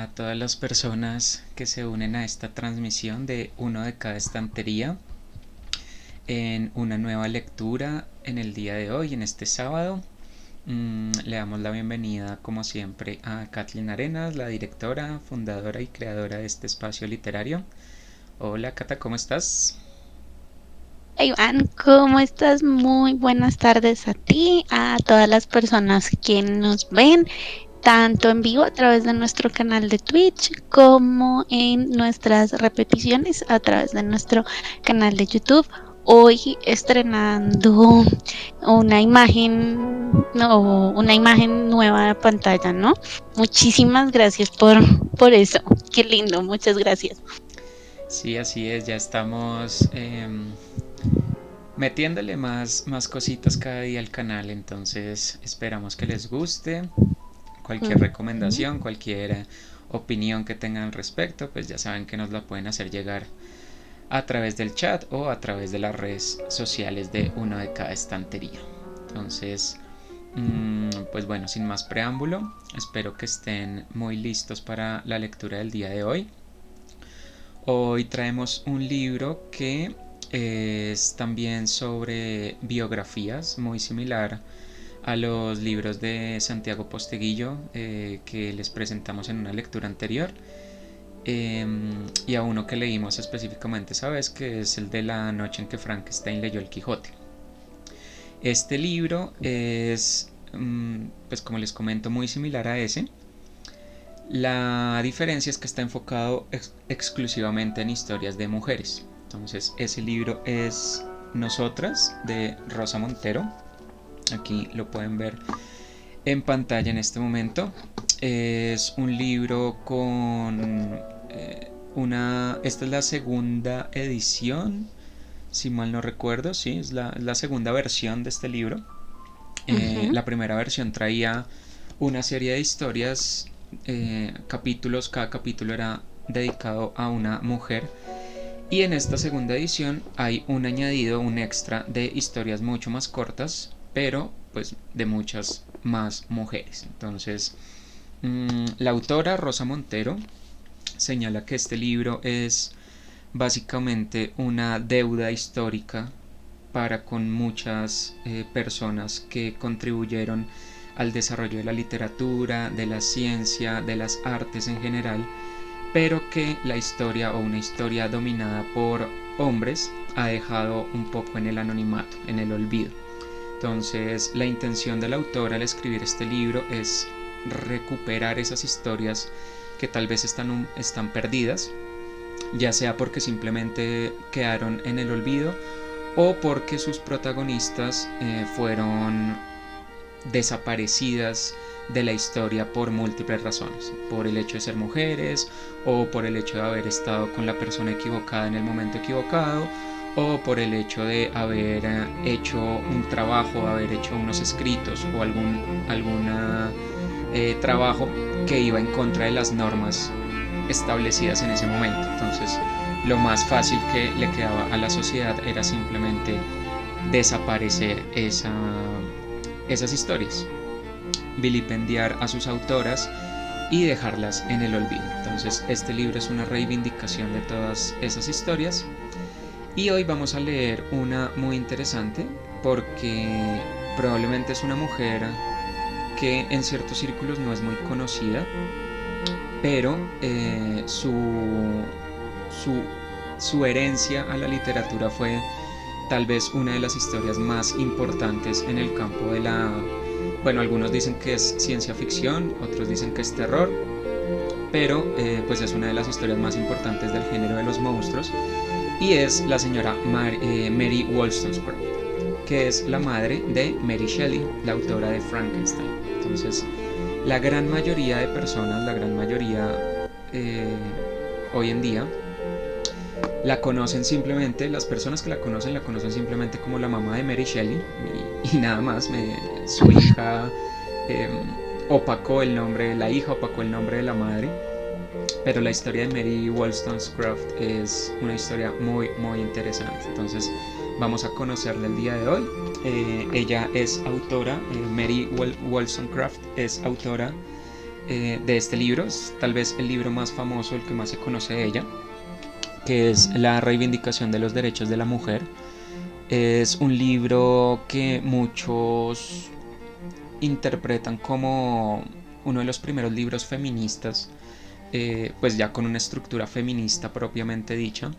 A todas las personas que se unen a esta transmisión de Uno de cada estantería en una nueva lectura en el día de hoy, en este sábado. Le damos la bienvenida, como siempre, a Kathleen Arenas, la directora, fundadora y creadora de este espacio literario. Hola, Cata, ¿cómo estás? Iván, ¿cómo estás? Muy buenas tardes a ti, a todas las personas que nos ven, tanto en vivo a través de nuestro canal de Twitch como en nuestras repeticiones a través de nuestro canal de YouTube. Hoy estrenando una imagen, no, una imagen nueva de pantalla, ¿no? Muchísimas gracias por eso. Qué lindo, muchas gracias. Sí, así es, ya estamos metiéndole más cositas cada día al canal, entonces esperamos que les guste. Cualquier Ujú. recomendación, cualquier opinión que tengan al respecto, pues ya saben que nos la pueden hacer llegar a través del chat o a través de las redes sociales de Uno de cada estantería. Entonces, pues bueno, sin más preámbulo, espero que estén muy listos para la lectura del día de hoy. Hoy traemos un libro que es también sobre biografías, muy similar a los libros de Santiago Posteguillo que les presentamos en una lectura anterior, y a uno que leímos específicamente esa vez, que es el de la noche en que Frankenstein leyó el Quijote. Este libro es, pues como les comento, muy similar a ese. La diferencia es que está enfocado exclusivamente en historias de mujeres. Entonces, ese libro es Nosotras, de Rosa Montero. Aquí lo pueden ver en pantalla en este momento. Es un libro con esta es la segunda edición, si mal no recuerdo, sí, es la segunda versión de este libro. Ujú. La primera versión traía una serie de historias, capítulos, cada capítulo era dedicado a una mujer. Y en esta segunda edición hay un añadido, un extra de historias mucho más cortas, pero pues de muchas más mujeres. Entonces, la autora Rosa Montero señala que este libro es básicamente una deuda histórica para con muchas personas que contribuyeron al desarrollo de la literatura, de la ciencia, de las artes en general, pero que la historia o una historia dominada por hombres ha dejado un poco en el anonimato, en el olvido. Entonces, la intención del autor al escribir este libro es recuperar esas historias que tal vez están perdidas, ya sea porque simplemente quedaron en el olvido o porque sus protagonistas fueron desaparecidas de la historia por múltiples razones, por el hecho de ser mujeres o por el hecho de haber estado con la persona equivocada en el momento equivocado o por el hecho de haber hecho un trabajo, haber hecho unos escritos o alguna trabajo que iba en contra de las normas establecidas en ese momento. Entonces, lo más fácil que le quedaba a la sociedad era simplemente desaparecer esas historias, vilipendiar a sus autoras y dejarlas en el olvido. Entonces, este libro es una reivindicación de todas esas historias. Y hoy vamos a leer una muy interesante porque probablemente es una mujer que en ciertos círculos no es muy conocida, pero su, su herencia a la literatura fue tal vez una de las historias más importantes en el campo de la... Bueno, algunos dicen que es ciencia ficción, otros dicen que es terror, pero pues es una de las historias más importantes del género de los monstruos, y es la señora Mary Wollstonecraft, que es la madre de Mary Shelley, la autora de Frankenstein. Entonces, la gran mayoría de personas, la gran mayoría hoy en día, la conocen simplemente, las personas que la conocen simplemente como la mamá de Mary Shelley y nada más. Su hija eh, opacó el nombre de la hija, opacó el nombre de la madre, pero la historia de Mary Wollstonecraft es una historia muy interesante. Entonces vamos a conocerla el día de hoy. Ella es autora, Mary Wollstonecraft es autora de este libro, es tal vez el libro más famoso, el que más se conoce de ella, que es La reivindicación de los derechos de la mujer. Es un libro que muchos interpretan como uno de los primeros libros feministas, pues ya con una estructura feminista propiamente dicha.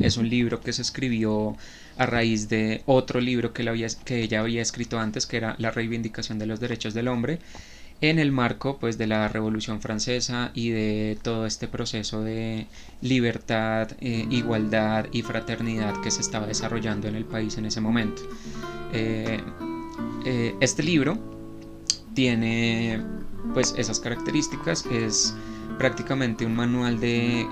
Es un libro que se escribió a raíz de otro libro que ella había escrito antes, que era La reivindicación de los derechos del hombre, en el marco pues de la Revolución Francesa y de todo este proceso de libertad, igualdad y fraternidad que se estaba desarrollando en el país en ese momento. Este libro tiene pues esas características, es prácticamente un manual de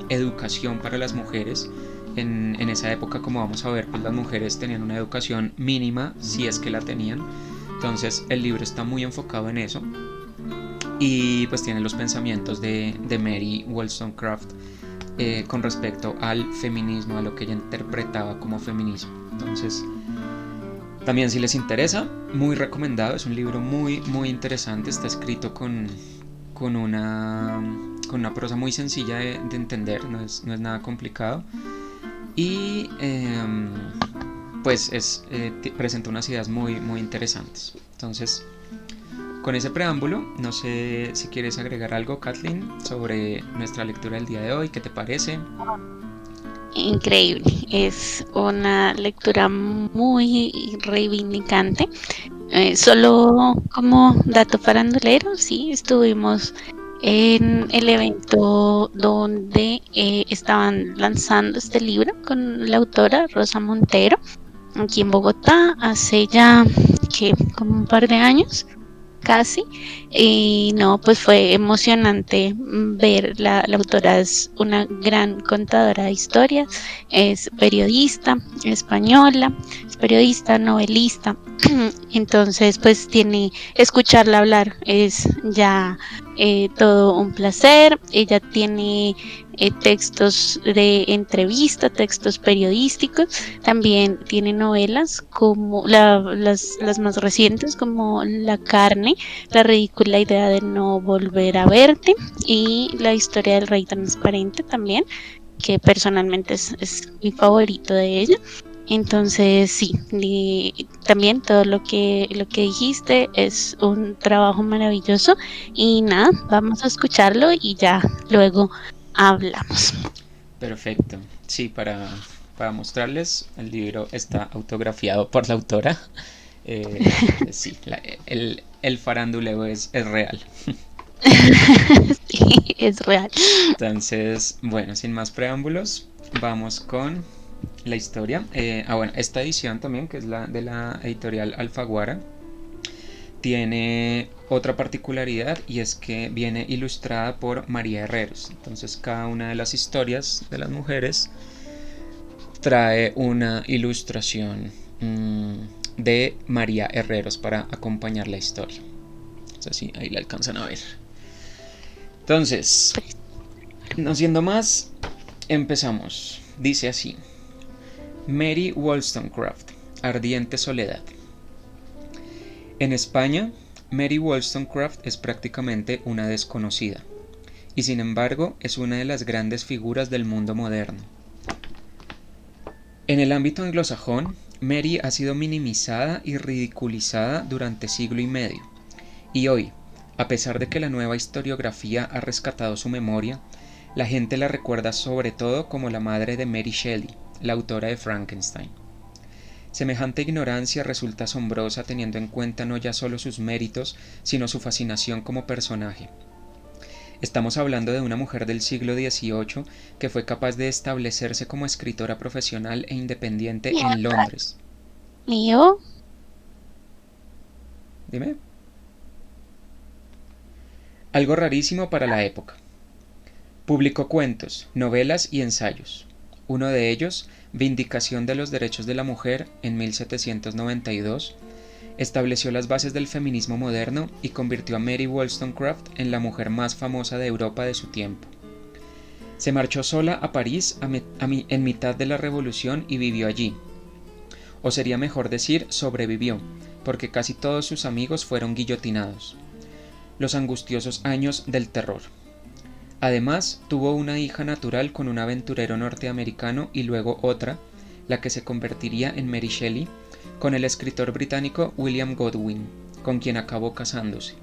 educación para las mujeres. En esa época, como vamos a ver, pues las mujeres tenían una educación mínima, si es que la tenían. Entonces el libro está muy enfocado en eso. Y pues tiene los pensamientos de Mary Wollstonecraft con respecto al feminismo, a lo que ella interpretaba como feminismo. Entonces, también si les interesa, muy recomendado. Es un libro muy, muy interesante. Está escrito con una prosa muy sencilla de entender, no es nada complicado. Y pues presenta unas ideas muy, muy interesantes. Entonces, con ese preámbulo, no sé si quieres agregar algo, Kathleen, sobre nuestra lectura del día de hoy. ¿Qué te parece? Increíble, es una lectura muy reivindicante. Solo como dato farandulero, sí, estuvimos en el evento donde estaban lanzando este libro con la autora Rosa Montero aquí en Bogotá hace ya que como un par de años casi, y no, pues fue emocionante ver, la autora es una gran contadora de historias, es periodista española, es periodista, novelista, entonces pues escucharla hablar es ya todo un placer. Ella tiene textos de entrevista, textos periodísticos, también tiene novelas como las más recientes como La carne, La ridícula idea de no volver a verte y La historia del rey transparente también, que personalmente es mi favorito de ella. Entonces sí, también todo lo que dijiste es un trabajo maravilloso y nada, vamos a escucharlo y ya luego hablamos. Perfecto. Sí, para mostrarles, el libro está autografiado por la autora. Sí, el faranduleo es real. Sí, es real. Entonces, bueno, sin más preámbulos, vamos con la historia. Bueno, esta edición también, que es la de la editorial Alfaguara, tiene otra particularidad y es que viene ilustrada por María Herreros. Entonces, cada una de las historias de las mujeres trae una ilustración de María Herreros para acompañar la historia. Entonces, sí, ahí la alcanzan a ver. Entonces, no siendo más, empezamos. Dice así: Mary Wollstonecraft, Ardiente Soledad. En España, Mary Wollstonecraft es prácticamente una desconocida, y sin embargo es una de las grandes figuras del mundo moderno. En el ámbito anglosajón, Mary ha sido minimizada y ridiculizada durante siglo y medio, y hoy, a pesar de que la nueva historiografía ha rescatado su memoria, la gente la recuerda sobre todo como la madre de Mary Shelley, la autora de Frankenstein. Semejante ignorancia resulta asombrosa teniendo en cuenta no ya solo sus méritos, sino su fascinación como personaje. Estamos hablando de una mujer del siglo XVIII que fue capaz de establecerse como escritora profesional e independiente en Londres. ¿Mío? Dime. Algo rarísimo para la época. Publicó cuentos, novelas y ensayos. Uno de ellos, Vindicación de los Derechos de la Mujer, en 1792, estableció las bases del feminismo moderno y convirtió a Mary Wollstonecraft en la mujer más famosa de Europa de su tiempo. Se marchó sola a París en mitad de la Revolución y vivió allí. O sería mejor decir, sobrevivió, porque casi todos sus amigos fueron guillotinados. los angustiosos años del terror. Además, tuvo una hija natural con un aventurero norteamericano y luego otra, la que se convertiría en Mary Shelley, con el escritor británico William Godwin, con quien acabó casándose.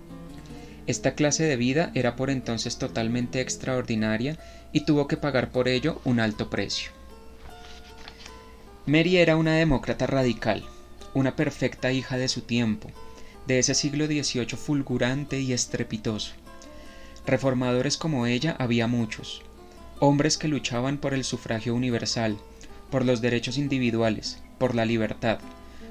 Esta clase de vida era por entonces totalmente extraordinaria y tuvo que pagar por ello un alto precio. Mary era una demócrata radical, una perfecta hija de su tiempo, de ese siglo XVIII fulgurante y estrepitoso. Reformadores como ella había muchos, hombres que luchaban por el sufragio universal, por los derechos individuales, por la libertad,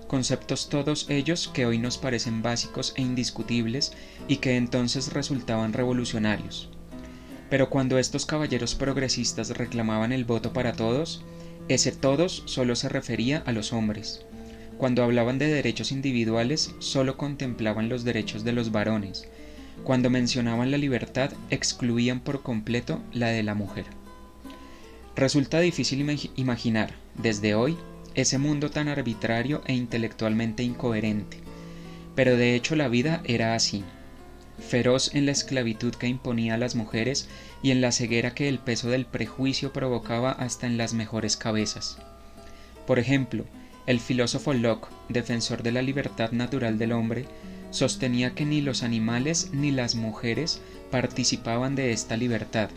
conceptos todos ellos que hoy nos parecen básicos e indiscutibles y que entonces resultaban revolucionarios. Pero cuando estos caballeros progresistas reclamaban el voto para todos, ese todos solo se refería a los hombres. Cuando hablaban de derechos individuales, solo contemplaban los derechos de los varones. Cuando mencionaban la libertad, excluían por completo la de la mujer. Resulta difícil imaginar, desde hoy, ese mundo tan arbitrario e intelectualmente incoherente. Pero de hecho la vida era así, feroz en la esclavitud que imponía a las mujeres y en la ceguera que el peso del prejuicio provocaba hasta en las mejores cabezas. Por ejemplo, el filósofo Locke, defensor de la libertad natural del hombre, sostenía que ni los animales ni las mujeres participaban de esta libertad,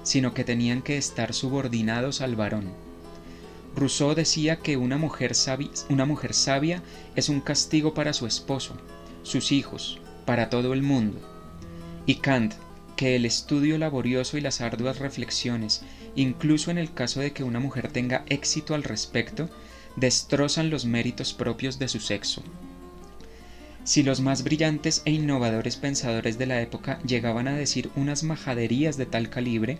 sino que tenían que estar subordinados al varón. Rousseau decía que una mujer sabia es un castigo para su esposo, sus hijos, para todo el mundo. Y Kant, que el estudio laborioso y las arduas reflexiones, incluso en el caso de que una mujer tenga éxito al respecto, destrozan los méritos propios de su sexo. Si los más brillantes e innovadores pensadores de la época llegaban a decir unas majaderías de tal calibre,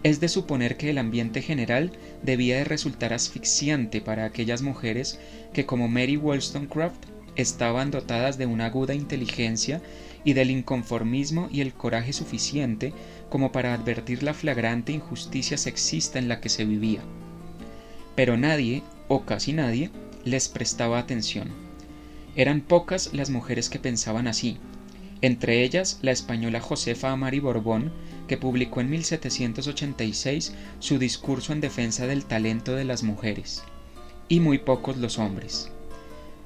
es de suponer que el ambiente general debía de resultar asfixiante para aquellas mujeres que, como Mary Wollstonecraft, estaban dotadas de una aguda inteligencia y del inconformismo y el coraje suficiente como para advertir la flagrante injusticia sexista en la que se vivía. Pero nadie, o casi nadie, les prestaba atención. Eran pocas las mujeres que pensaban así, entre ellas la española Josefa Amari Borbón, que publicó en 1786 su discurso en defensa del talento de las mujeres, y muy pocos los hombres.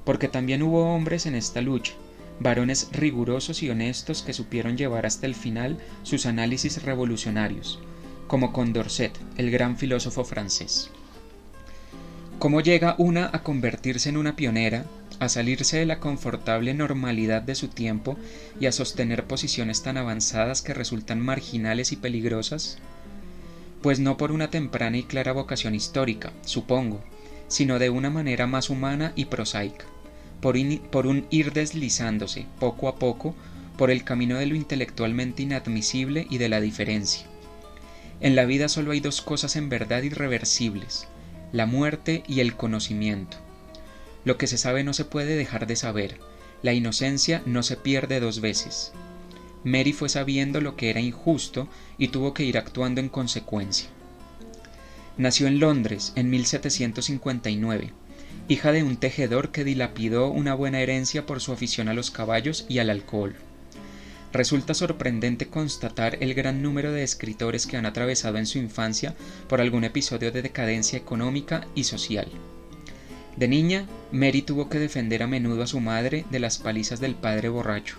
Porque también hubo hombres en esta lucha, varones rigurosos y honestos que supieron llevar hasta el final sus análisis revolucionarios, como Condorcet, el gran filósofo francés. ¿Cómo llega una a convertirse en una pionera, a salirse de la confortable normalidad de su tiempo y a sostener posiciones tan avanzadas que resultan marginales y peligrosas? Pues no por una temprana y clara vocación histórica, supongo, sino de una manera más humana y prosaica, por un ir deslizándose, poco a poco, por el camino de lo intelectualmente inadmisible y de la diferencia. En la vida solo hay dos cosas en verdad irreversibles: la muerte y el conocimiento. Lo que se sabe no se puede dejar de saber, la inocencia no se pierde dos veces. Mary fue sabiendo lo que era injusto y tuvo que ir actuando en consecuencia. Nació en Londres en 1759, hija de un tejedor que dilapidó una buena herencia por su afición a los caballos y al alcohol. Resulta sorprendente constatar el gran número de escritores que han atravesado en su infancia por algún episodio de decadencia económica y social. De niña, Mary tuvo que defender a menudo a su madre de las palizas del padre borracho,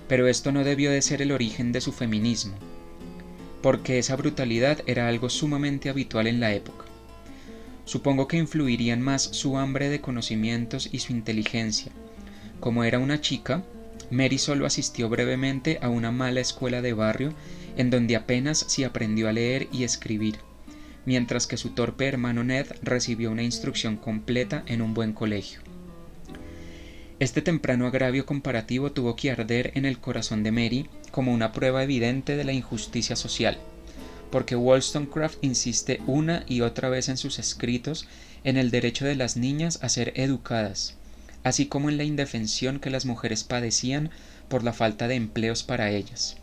pero esto no debió de ser el origen de su feminismo, porque esa brutalidad era algo sumamente habitual en la época. Supongo que influirían más su hambre de conocimientos y su inteligencia. Como era una chica, Mary solo asistió brevemente a una mala escuela de barrio en donde apenas se aprendió a leer y escribir, mientras que su torpe hermano Ned recibió una instrucción completa en un buen colegio. Este temprano agravio comparativo tuvo que arder en el corazón de Mary como una prueba evidente de la injusticia social, porque Wollstonecraft insiste una y otra vez en sus escritos en el derecho de las niñas a ser educadas, así como en la indefensión que las mujeres padecían por la falta de empleos para ellas.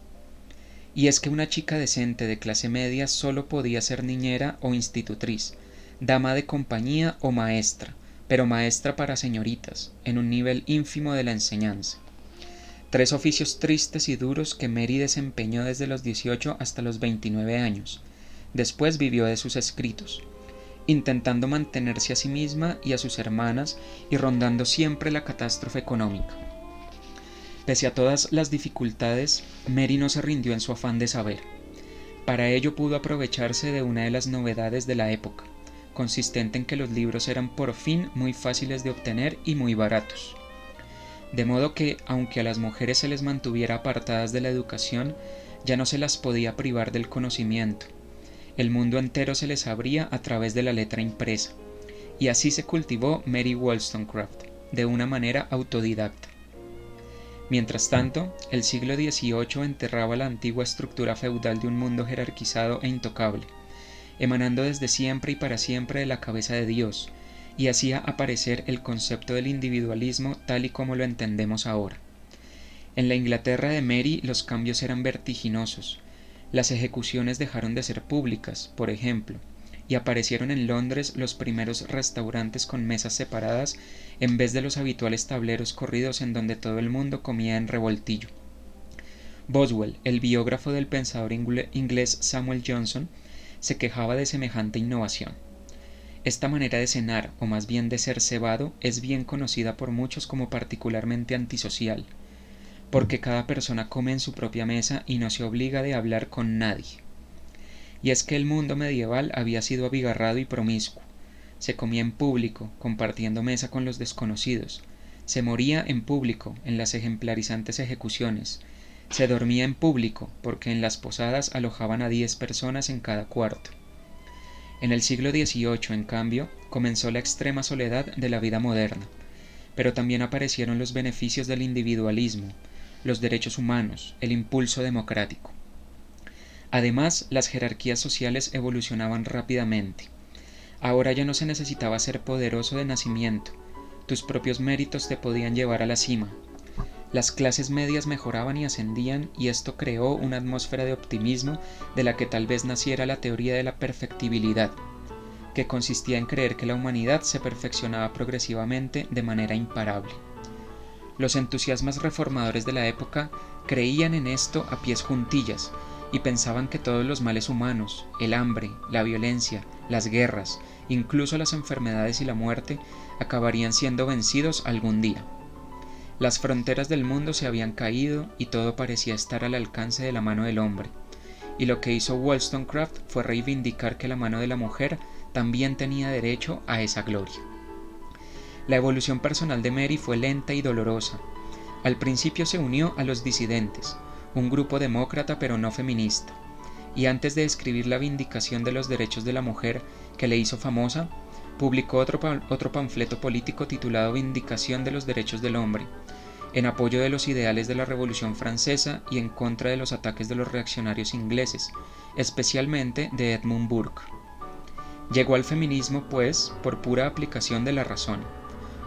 Y es que una chica decente de clase media solo podía ser niñera o institutriz, dama de compañía o maestra, pero maestra para señoritas, en un nivel ínfimo de la enseñanza. 3 oficios tristes y duros que Mary desempeñó desde los 18 hasta los 29 años. Después vivió de sus escritos, intentando mantenerse a sí misma y a sus hermanas y rondando siempre la catástrofe económica. Pese a todas las dificultades, Mary no se rindió en su afán de saber. Para ello pudo aprovecharse de una de las novedades de la época, consistente en que los libros eran por fin muy fáciles de obtener y muy baratos. De modo que, aunque a las mujeres se les mantuviera apartadas de la educación, ya no se las podía privar del conocimiento. El mundo entero se les abría a través de la letra impresa, y así se cultivó Mary Wollstonecraft, de una manera autodidacta. Mientras tanto, el siglo XVIII enterraba la antigua estructura feudal de un mundo jerarquizado e intocable, emanando desde siempre y para siempre de la cabeza de Dios, y hacía aparecer el concepto del individualismo tal y como lo entendemos ahora. En la Inglaterra de Mary los cambios eran vertiginosos. Las ejecuciones dejaron de ser públicas, por ejemplo, y aparecieron en Londres los primeros restaurantes con mesas separadas en vez de los habituales tableros corridos en donde todo el mundo comía en revoltillo. Boswell, el biógrafo del pensador inglés Samuel Johnson, se quejaba de semejante innovación. Esta manera de cenar, o más bien de ser cebado, es bien conocida por muchos como particularmente antisocial, porque cada persona come en su propia mesa y no se obliga de hablar con nadie. Y es que el mundo medieval había sido abigarrado y promiscuo. Se comía en público, compartiendo mesa con los desconocidos. Se moría en público, en las ejemplarizantes ejecuciones. Se dormía en público, porque en las posadas alojaban a 10 personas en cada cuarto. En el siglo XVIII, en cambio, comenzó la extrema soledad de la vida moderna, pero también aparecieron los beneficios del individualismo, los derechos humanos, el impulso democrático. Además, las jerarquías sociales evolucionaban rápidamente. Ahora ya no se necesitaba ser poderoso de nacimiento, tus propios méritos te podían llevar a la cima. Las clases medias mejoraban y ascendían, y esto creó una atmósfera de optimismo de la que tal vez naciera la teoría de la perfectibilidad, que consistía en creer que la humanidad se perfeccionaba progresivamente de manera imparable. Los entusiasmas reformadores de la época creían en esto a pies juntillas, y pensaban que todos los males humanos, el hambre, la violencia, las guerras, incluso las enfermedades y la muerte, acabarían siendo vencidos algún día. Las fronteras del mundo se habían caído y todo parecía estar al alcance de la mano del hombre, y lo que hizo Wollstonecraft fue reivindicar que la mano de la mujer también tenía derecho a esa gloria. La evolución personal de Mary fue lenta y dolorosa. Al principio se unió a los disidentes, un grupo demócrata pero no feminista, y antes de escribir la vindicación de los derechos de la mujer que le hizo famosa, publicó otro panfleto político titulado Vindicación de los Derechos del Hombre, en apoyo de los ideales de la Revolución Francesa y en contra de los ataques de los reaccionarios ingleses, especialmente de Edmund Burke. Llegó al feminismo, pues, por pura aplicación de la razón,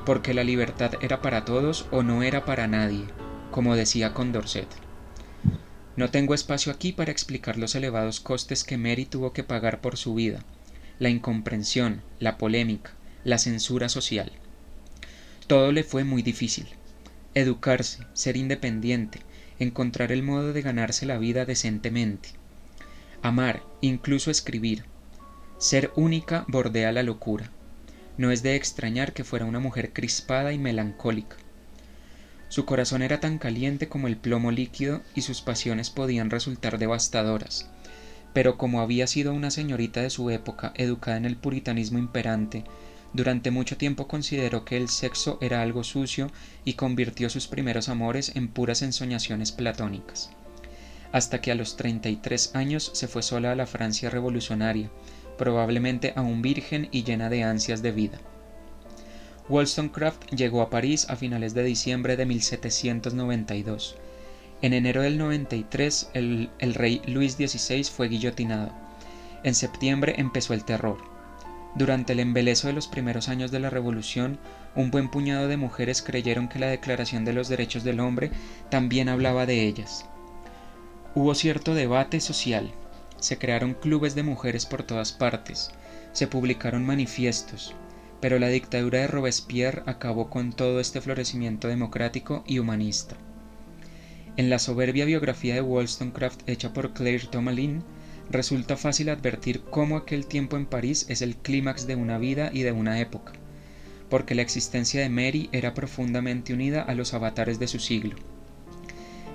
porque la libertad era para todos o no era para nadie, como decía Condorcet. No tengo espacio aquí para explicar los elevados costes que Mary tuvo que pagar por su vida, la incomprensión, la polémica, la censura social. Todo le fue muy difícil. Educarse, ser independiente, encontrar el modo de ganarse la vida decentemente. Amar, incluso escribir. Ser única bordea la locura. No es de extrañar que fuera una mujer crispada y melancólica. Su corazón era tan caliente como el plomo líquido y sus pasiones podían resultar devastadoras, pero como había sido una señorita de su época educada en el puritanismo imperante, durante mucho tiempo consideró que el sexo era algo sucio y convirtió sus primeros amores en puras ensoñaciones platónicas, hasta que a los 33 años se fue sola a la Francia revolucionaria, probablemente aún virgen y llena de ansias de vida. Wollstonecraft llegó a París a finales de diciembre de 1792. En enero del 93 el rey Luis XVI fue guillotinado. En septiembre empezó el terror. Durante el embeleso de los primeros años de la Revolución, un buen puñado de mujeres creyeron que la Declaración de los Derechos del Hombre también hablaba de ellas. Hubo cierto debate social. Se crearon clubes de mujeres por todas partes. Se publicaron manifiestos. Pero la dictadura de Robespierre acabó con todo este florecimiento democrático y humanista. En la soberbia biografía de Wollstonecraft hecha por Claire Tomalin, resulta fácil advertir cómo aquel tiempo en París es el clímax de una vida y de una época, porque la existencia de Mary era profundamente unida a los avatares de su siglo.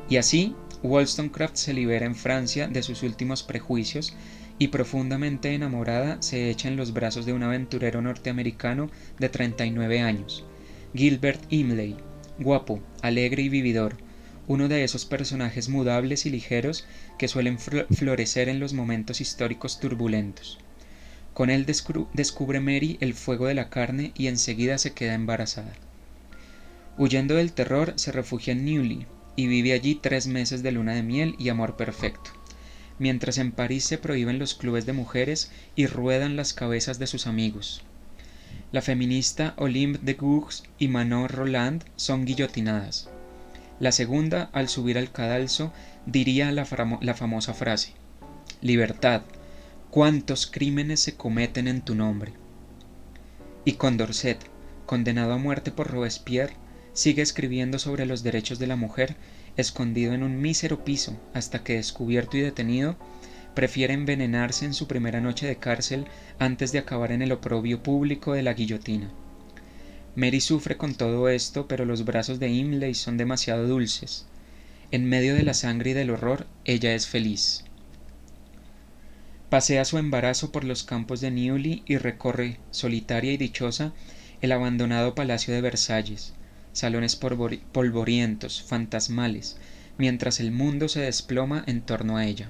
Y así, Wollstonecraft se libera en Francia de sus últimos prejuicios y profundamente enamorada se echa en los brazos de un aventurero norteamericano de 39 años, Gilbert Imlay, guapo, alegre y vividor, uno de esos personajes mudables y ligeros que suelen florecer en los momentos históricos turbulentos. Con él descubre Mary el fuego de la carne y enseguida se queda embarazada. Huyendo del terror, se refugia en Neuilly y vive allí 3 meses de luna de miel y amor perfecto, mientras en París se prohíben los clubes de mujeres y ruedan las cabezas de sus amigos. La feminista Olympe de Gouges y Manon Roland son guillotinadas. La segunda, al subir al cadalso, diría la famosa frase: «Libertad, ¿cuántos crímenes se cometen en tu nombre?». Y Condorcet, condenado a muerte por Robespierre, sigue escribiendo sobre los derechos de la mujer, escondido en un mísero piso, hasta que, descubierto y detenido, prefiere envenenarse en su primera noche de cárcel antes de acabar en el oprobio público de la guillotina. Mary sufre con todo esto, pero los brazos de Imlay son demasiado dulces. En medio de la sangre y del horror, ella es feliz. Pasea su embarazo por los campos de Neuilly y recorre, solitaria y dichosa, el abandonado palacio de Versalles, salones polvorientos, fantasmales, mientras el mundo se desploma en torno a ella.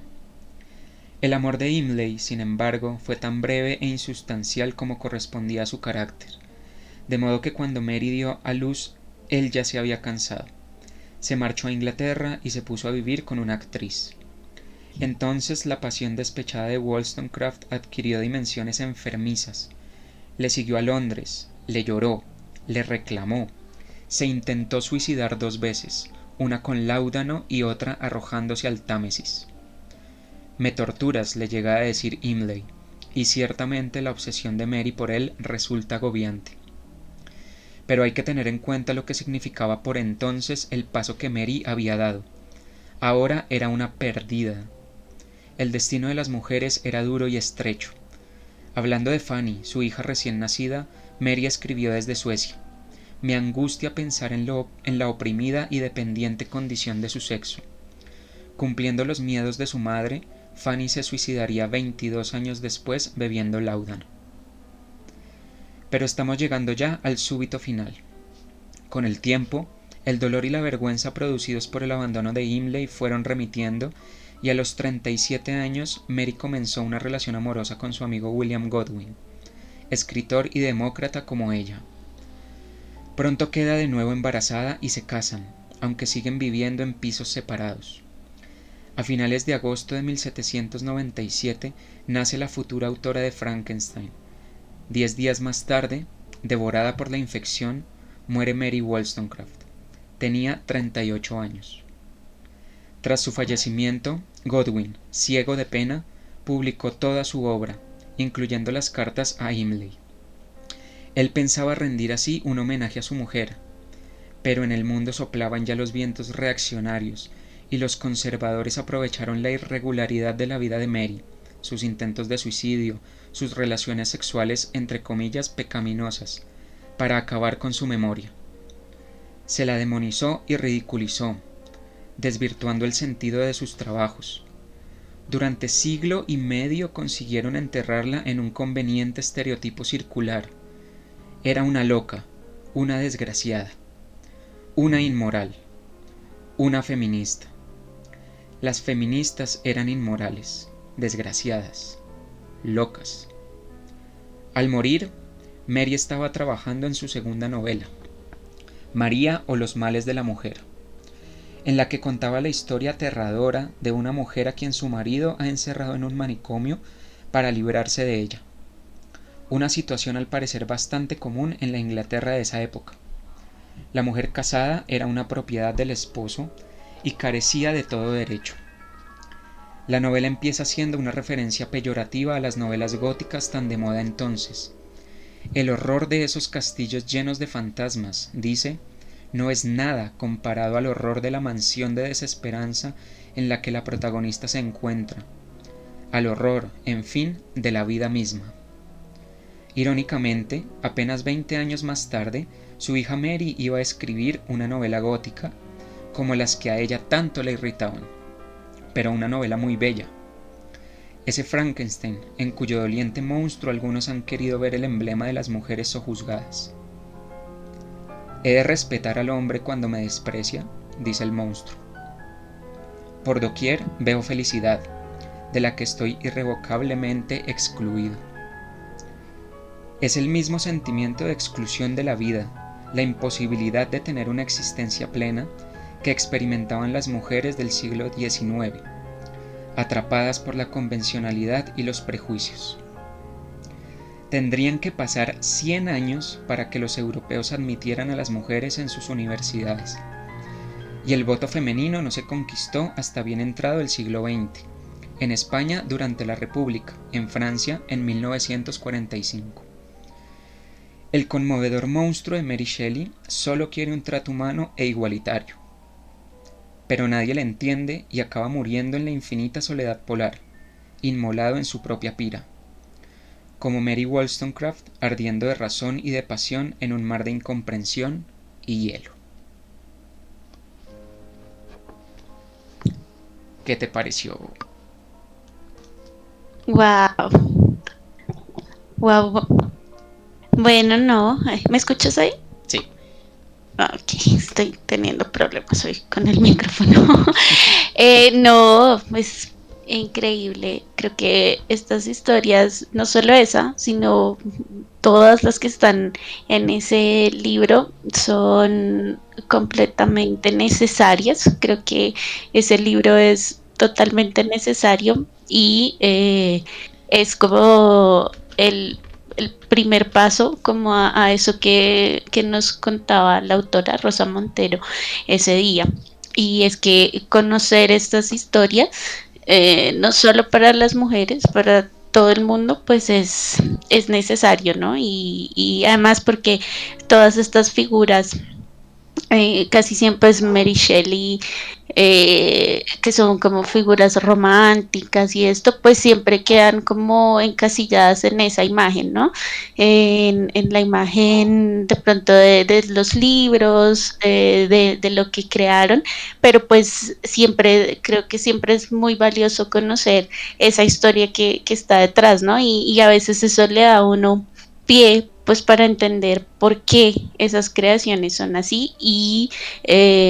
El amor de Imlay, sin embargo, fue tan breve e insustancial como correspondía a su carácter, de modo que cuando Mary dio a luz, él ya se había cansado. Se marchó a Inglaterra y se puso a vivir con una actriz. Entonces la pasión despechada de Wollstonecraft adquirió dimensiones enfermizas. Le siguió a Londres, le lloró, le reclamó. Se intentó suicidar 2 veces, una con láudano y otra arrojándose al Támesis. «Me torturas», le llega a decir Imlay, y ciertamente la obsesión de Mary por él resulta agobiante. Pero hay que tener en cuenta lo que significaba por entonces el paso que Mary había dado. Ahora era una perdida. El destino de las mujeres era duro y estrecho. Hablando de Fanny, su hija recién nacida, Mary escribió desde Suecia: «Me angustia pensar en la oprimida y dependiente condición de su sexo». Cumpliendo los miedos de su madre, Fanny se suicidaría 22 años después bebiendo láudano. Pero estamos llegando ya al súbito final. Con el tiempo, el dolor y la vergüenza producidos por el abandono de Imlay fueron remitiendo, y a los 37 años Mary comenzó una relación amorosa con su amigo William Godwin, escritor y demócrata como ella. Pronto queda de nuevo embarazada y se casan, aunque siguen viviendo en pisos separados. A finales de agosto de 1797 nace la futura autora de Frankenstein. 10 días más tarde, devorada por la infección, muere Mary Wollstonecraft. Tenía 38 años. Tras su fallecimiento, Godwin, ciego de pena, publicó toda su obra, incluyendo las cartas a Imlay. Él pensaba rendir así un homenaje a su mujer, pero en el mundo soplaban ya los vientos reaccionarios, y los conservadores aprovecharon la irregularidad de la vida de Mary, sus intentos de suicidio, sus relaciones sexuales entre comillas pecaminosas, para acabar con su memoria. Se la demonizó y ridiculizó, desvirtuando el sentido de sus trabajos. Durante siglo y medio consiguieron enterrarla en un conveniente estereotipo circular. Era una loca, una desgraciada, una inmoral, una feminista. Las feministas eran inmorales, desgraciadas, locas. Al morir, Mary estaba trabajando en su segunda novela, María o los males de la mujer, en la que contaba la historia aterradora de una mujer a quien su marido ha encerrado en un manicomio para librarse de ella. Una situación al parecer bastante común en la Inglaterra de esa época. La mujer casada era una propiedad del esposo y carecía de todo derecho. La novela empieza siendo una referencia peyorativa a las novelas góticas tan de moda entonces. El horror de esos castillos llenos de fantasmas, dice, no es nada comparado al horror de la mansión de desesperanza en la que la protagonista se encuentra, al horror, en fin, de la vida misma. Irónicamente, apenas 20 años más tarde, su hija Mary iba a escribir una novela gótica, como las que a ella tanto le irritaban, pero una novela muy bella. Ese Frankenstein, en cuyo doliente monstruo algunos han querido ver el emblema de las mujeres sojuzgadas. «He de respetar al hombre cuando me desprecia», dice el monstruo. «Por doquier veo felicidad, de la que estoy irrevocablemente excluido». Es el mismo sentimiento de exclusión de la vida, la imposibilidad de tener una existencia plena, que experimentaban las mujeres del siglo XIX, atrapadas por la convencionalidad y los prejuicios. Tendrían que pasar 100 años para que los europeos admitieran a las mujeres en sus universidades. Y el voto femenino no se conquistó hasta bien entrado el siglo XX, en España durante la República, en Francia en 1945. El conmovedor monstruo de Mary Shelley solo quiere un trato humano e igualitario. Pero nadie le entiende y acaba muriendo en la infinita soledad polar, inmolado en su propia pira, como Mary Wollstonecraft ardiendo de razón y de pasión en un mar de incomprensión y hielo. ¿Qué te pareció? Wow, wow. Bueno, no. ¿Me escuchas ahí? Sí. Ok, estoy teniendo problemas hoy con el micrófono. No, es increíble. Creo que estas historias, no solo esa, sino todas las que están en ese libro son completamente necesarias. Creo que ese libro es totalmente necesario y es como el primer paso como a eso que nos contaba la autora Rosa Montero ese día. Y es que conocer estas historias, no solo para las mujeres, para todo el mundo, pues es necesario, ¿no? Y además porque todas estas figuras casi siempre es Mary Shelley, que son como figuras románticas y esto, pues siempre quedan como encasilladas en esa imagen, ¿no? En la imagen de pronto de los libros, de lo que crearon, pero pues siempre, creo que siempre es muy valioso conocer esa historia que está detrás, ¿no? Y a veces eso le da a uno pie pues para entender por qué esas creaciones son así y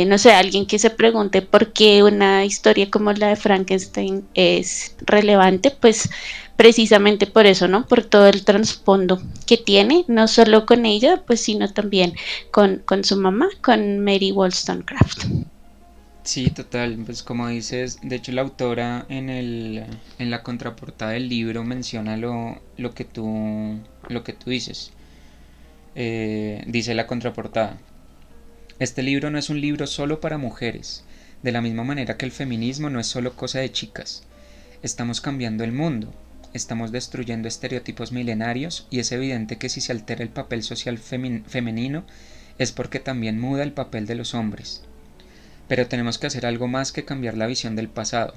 no sé, alguien que se pregunte por qué una historia como la de Frankenstein es relevante, pues precisamente por eso, ¿no? Por todo el trasfondo que tiene, no solo con ella, pues sino también con su mamá, con Mary Wollstonecraft. Sí, total, pues como dices, de hecho la autora en la contraportada del libro menciona lo que tú dices. Dice la contraportada: este libro no es un libro solo para mujeres, de la misma manera que el feminismo no es solo cosa de chicas. Estamos cambiando el mundo, estamos destruyendo estereotipos milenarios y es evidente que si se altera el papel social femenino es porque también muda el papel de los hombres. Pero tenemos que hacer algo más que cambiar la visión del pasado.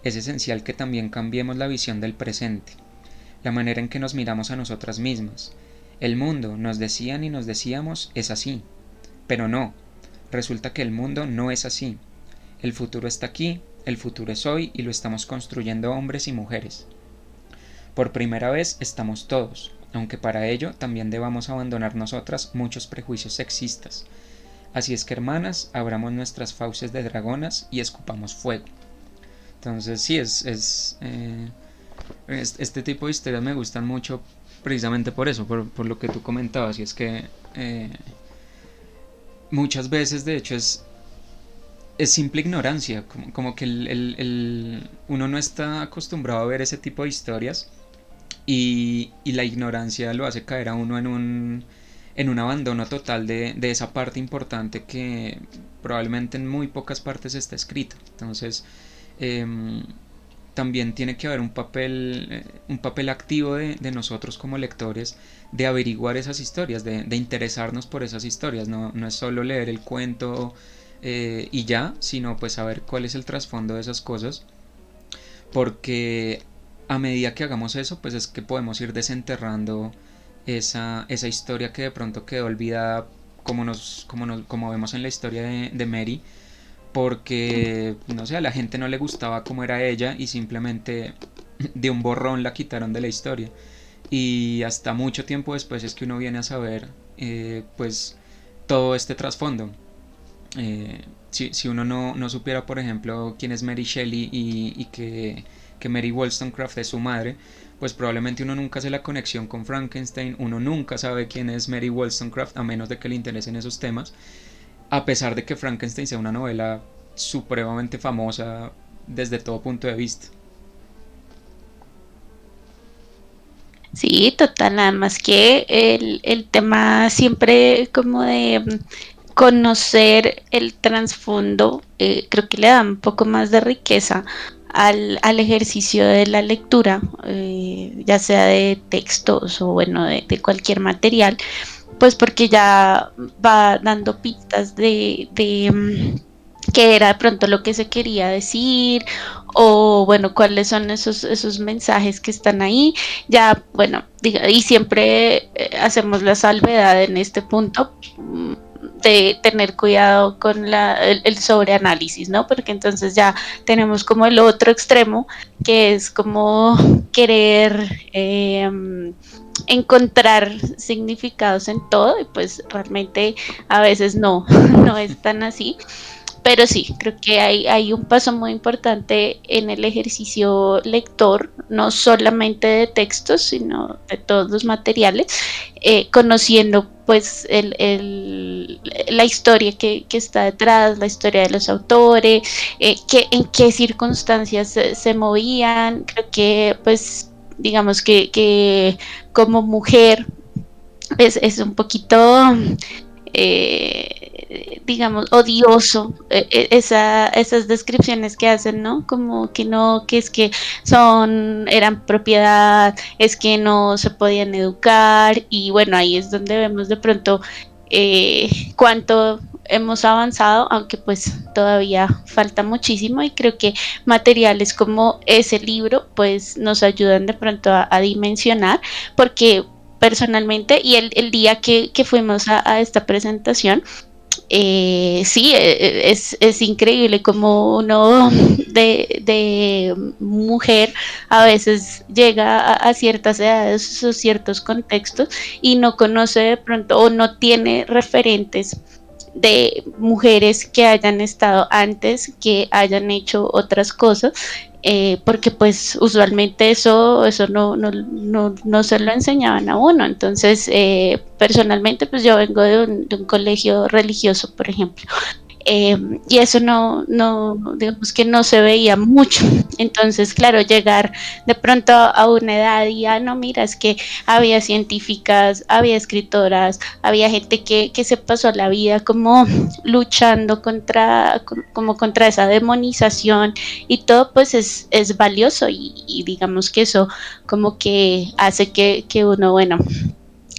Es esencial que también cambiemos la visión del presente, la manera en que nos miramos a nosotras mismas. El mundo, nos decían y nos decíamos, es así. Pero no, resulta que el mundo no es así. El futuro está aquí, el futuro es hoy y lo estamos construyendo hombres y mujeres. Por primera vez estamos todos, aunque para ello también debamos abandonar nosotras muchos prejuicios sexistas. Así es que, hermanas, abramos nuestras fauces de dragonas y escupamos fuego. Entonces sí, este tipo de historias me gustan mucho precisamente por eso, por lo que tú comentabas, y es que muchas veces de hecho es simple ignorancia, como que uno no está acostumbrado a ver ese tipo de historias y la ignorancia lo hace caer a uno en un abandono total de esa parte importante que probablemente en muy pocas partes está escrita. Entonces, también tiene que haber un papel activo de nosotros como lectores de averiguar esas historias, de interesarnos por esas historias. No, no es solo leer el cuento y ya, sino pues saber cuál es el trasfondo de esas cosas, porque a medida que hagamos eso, pues es que podemos ir desenterrando esa historia que de pronto quedó olvidada, como vemos en la historia de Mary, porque, no sé, a la gente no le gustaba cómo era ella y simplemente de un borrón la quitaron de la historia. Y hasta mucho tiempo después es que uno viene a saber, pues, todo este trasfondo. Si uno no supiera, por ejemplo, quién es Mary Shelley y que Mary Wollstonecraft es su madre, pues probablemente uno nunca hace la conexión con Frankenstein, uno nunca sabe quién es Mary Wollstonecraft a menos de que le interesen esos temas, a pesar de que Frankenstein sea una novela supremamente famosa desde todo punto de vista. Sí, total, nada más que el tema siempre como de conocer el trasfondo, creo que le da un poco más de riqueza al ejercicio de la lectura, ya sea de textos o bueno, de cualquier material, pues porque ya va dando pistas qué era de pronto lo que se quería decir o bueno, cuáles son esos mensajes que están ahí. Ya, bueno, y siempre hacemos la salvedad en este punto de tener cuidado con el sobreanálisis, ¿no? Porque entonces ya tenemos como el otro extremo, que es como querer encontrar significados en todo y pues realmente a veces no, no es tan así. Pero sí, creo que hay un paso muy importante en el ejercicio lector, no solamente de textos, sino de todos los materiales, conociendo pues la historia que está detrás, la historia de los autores, en qué circunstancias se movían. Creo que pues digamos que como mujer es un poquito digamos, odioso esas descripciones que hacen, ¿no? Como que no, que es que eran propiedad, es que no se podían educar y bueno, ahí es donde vemos de pronto cuánto hemos avanzado, aunque pues todavía falta muchísimo y creo que materiales como ese libro pues nos ayudan de pronto a dimensionar porque personalmente y el día que fuimos a esta presentación, sí, es increíble como uno de mujer a veces llega a ciertas edades o ciertos contextos y no conoce de pronto o no tiene referentes de mujeres que hayan estado antes, que hayan hecho otras cosas, porque pues usualmente eso no se lo enseñaban a uno. Entonces, personalmente, pues yo vengo de un colegio religioso, por ejemplo, eh, y eso digamos que no se veía mucho. Entonces, claro, llegar de pronto a una edad y ya no, mira, es que había científicas, había escritoras, había gente que se pasó la vida como luchando como contra esa demonización y todo, pues es valioso y digamos que eso como que hace que uno, bueno,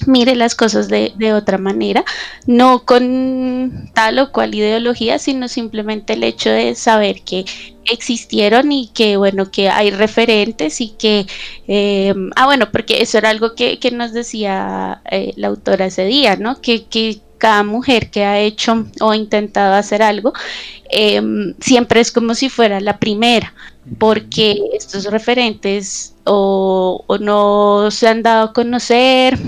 mire las cosas de otra manera, no con tal o cual ideología, sino simplemente el hecho de saber que existieron y que, bueno, que hay referentes y que, bueno, porque eso era algo que nos decía la autora ese día, ¿no? Que cada mujer que ha hecho o intentado hacer algo, siempre es como si fuera la primera, Ujú. porque estos referentes o no se han dado a conocer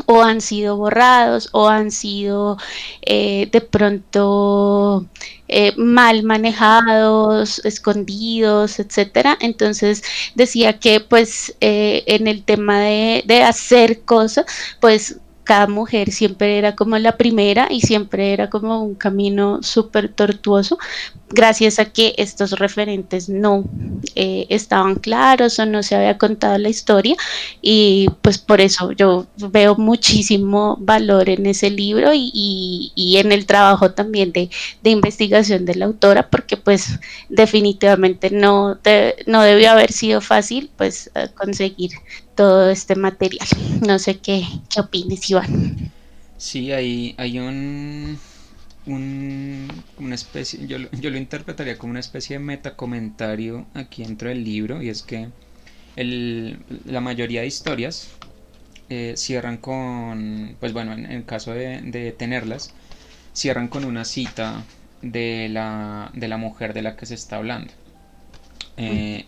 o han sido borrados o han sido de pronto mal manejados, escondidos, etcétera. Entonces decía que pues en el tema de hacer cosas, pues cada mujer siempre era como la primera y siempre era como un camino súper tortuoso, gracias a que estos referentes no estaban claros o no se había contado la historia, y pues por eso yo veo muchísimo valor en ese libro y en el trabajo también de investigación de la autora, porque pues definitivamente no debió haber sido fácil pues conseguir todo este material. No sé qué opines, Iván. Sí, hay una especie, yo lo interpretaría como una especie de metacomentario aquí dentro del libro, y es que la mayoría de historias cierran con, pues bueno, en el caso de tenerlas, cierran con una cita de la mujer de la que se está hablando.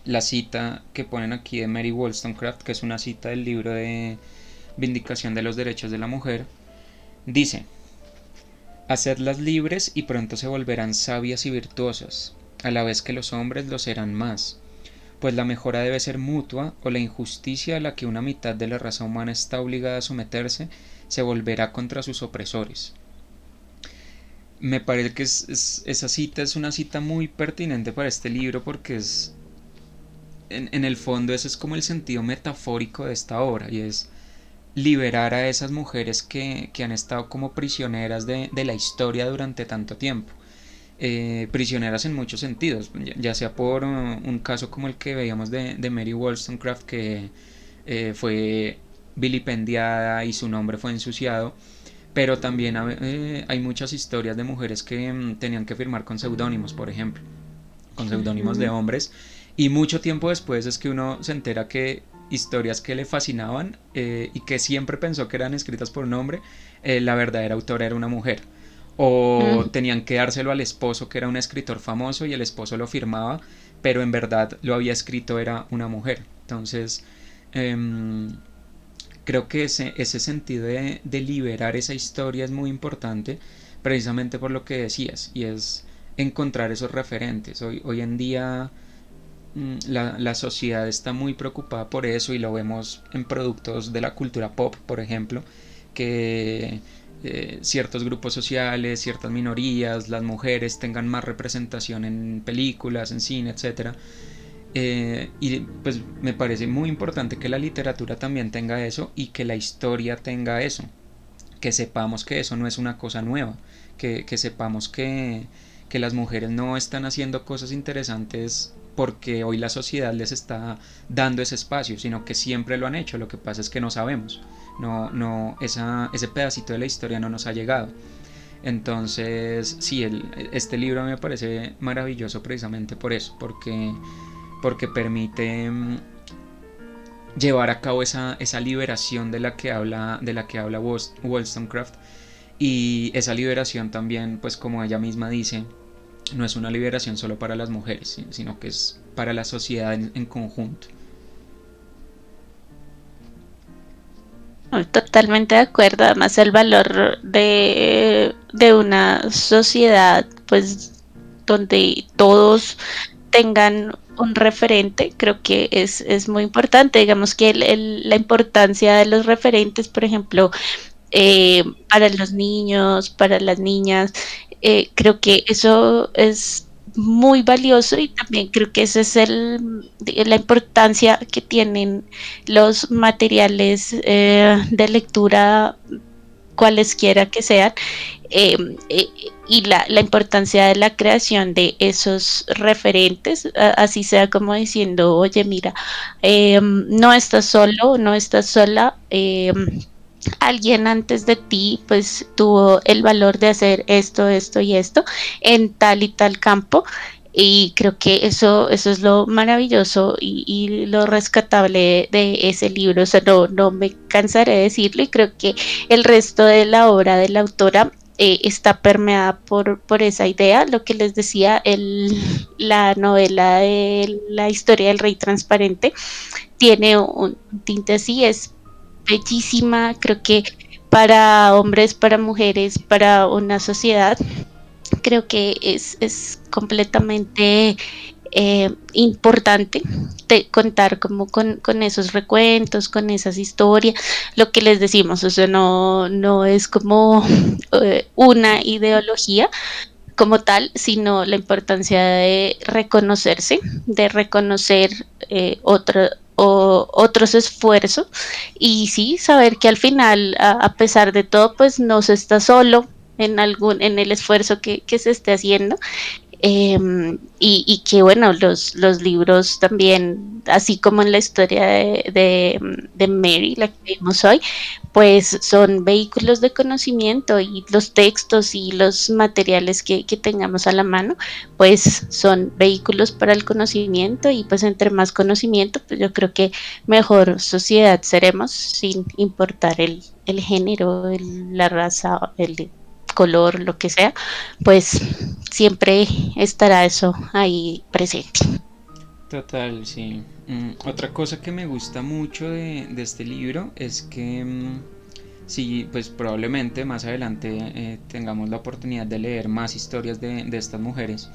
La cita que ponen aquí de Mary Wollstonecraft, que es una cita del libro de Vindicación de los Derechos de la Mujer, dice: hacedlas libres y pronto se volverán sabias y virtuosas, a la vez que los hombres lo serán más, pues la mejora debe ser mutua, o la injusticia a la que una mitad de la raza humana está obligada a someterse se volverá contra sus opresores. Me parece que esa cita es una cita muy pertinente para este libro, porque en el fondo ese es como el sentido metafórico de esta obra, y es liberar a esas mujeres que han estado como prisioneras de la historia durante tanto tiempo. Prisioneras en muchos sentidos, ya sea por un caso como el que veíamos de Mary Wollstonecraft, que fue vilipendiada y su nombre fue ensuciado, pero también hay muchas historias de mujeres que tenían que firmar con seudónimos, por ejemplo, con seudónimos de Ujú. hombres, y mucho tiempo después es que uno se entera que historias que le fascinaban y que siempre pensó que eran escritas por un hombre, la verdadera autora era una mujer. O Mm. tenían que dárselo al esposo, que era un escritor famoso, y el esposo lo firmaba, pero en verdad lo había escrito era una mujer. Entonces, eh, creo que ese sentido de liberar esa historia es muy importante, precisamente por lo que decías, y es encontrar esos referentes. Hoy en día la sociedad está muy preocupada por eso, y lo vemos en productos de la cultura pop, por ejemplo, que ciertos grupos sociales, ciertas minorías, las mujeres tengan más representación en películas, en cine, etcétera. Y pues me parece muy importante que la literatura también tenga eso, y que la historia tenga eso, que sepamos que eso no es una cosa nueva, que sepamos que las mujeres no están haciendo cosas interesantes porque hoy la sociedad les está dando ese espacio, sino que siempre lo han hecho. Lo que pasa es que no sabemos, ese pedacito de la historia no nos ha llegado. Entonces, sí, este libro me parece maravilloso precisamente por eso, porque permite llevar a cabo esa liberación de la que habla Wollstonecraft. Y esa liberación también, pues como ella misma dice, no es una liberación solo para las mujeres, sino que es para la sociedad en conjunto. Totalmente de acuerdo. Además, el valor de una sociedad, pues, donde todos tengan un referente, creo que es muy importante. Digamos que la importancia de los referentes, por ejemplo, para los niños, para las niñas. Creo que eso es muy valioso y también creo que esa es la importancia que tienen los materiales de lectura cualesquiera que sean, eh, eh, y la importancia de la creación de esos referentes, así sea como diciendo, oye, mira, no estás solo, no estás sola, alguien antes de ti pues tuvo el valor de hacer esto, esto y esto en tal y tal campo. Y creo que eso es lo maravilloso y lo rescatable de ese libro. O sea, no me cansaré de decirlo, y creo que el resto de la obra de la autora está permeada por esa idea. Lo que les decía, la novela de la historia del rey transparente tiene un tinte así, es bellísima, creo que para hombres, para mujeres, para una sociedad, creo que es completamente importante contar como con esos recuentos, con esas historias, lo que les decimos, o sea, no es como una ideología como tal, sino la importancia de reconocerse, de reconocer otro, otros esfuerzos y sí, saber que al final, a pesar de todo, pues no se está solo en el esfuerzo que se esté haciendo y que bueno, los libros también, así como en la historia de Mary, la que vimos hoy, pues son vehículos de conocimiento y los textos y los materiales que tengamos a la mano, pues son vehículos para el conocimiento y pues entre más conocimiento, pues yo creo que mejor sociedad seremos sin importar el género, la raza, el color, lo que sea, pues siempre estará eso ahí presente. Total, sí. Otra cosa que me gusta mucho de este libro es que sí, pues probablemente más adelante tengamos la oportunidad de leer más historias de estas mujeres.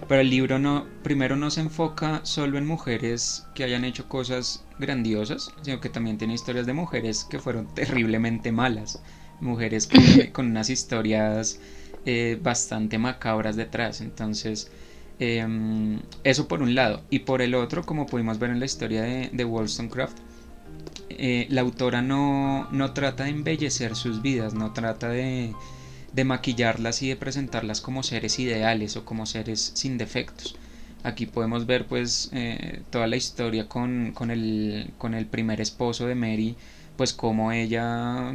Pero el libro no, primero no se enfoca solo en mujeres que hayan hecho cosas grandiosas, sino que también tiene historias de mujeres que fueron terriblemente malas, mujeres que con unas historias bastante macabras detrás. Entonces, eso por un lado. Y por el otro, como pudimos ver en la historia de Wollstonecraft, la autora no trata de embellecer sus vidas, no trata de maquillarlas y de presentarlas como seres ideales o como seres sin defectos. Aquí podemos ver pues toda la historia con el primer esposo de Mary, pues como ella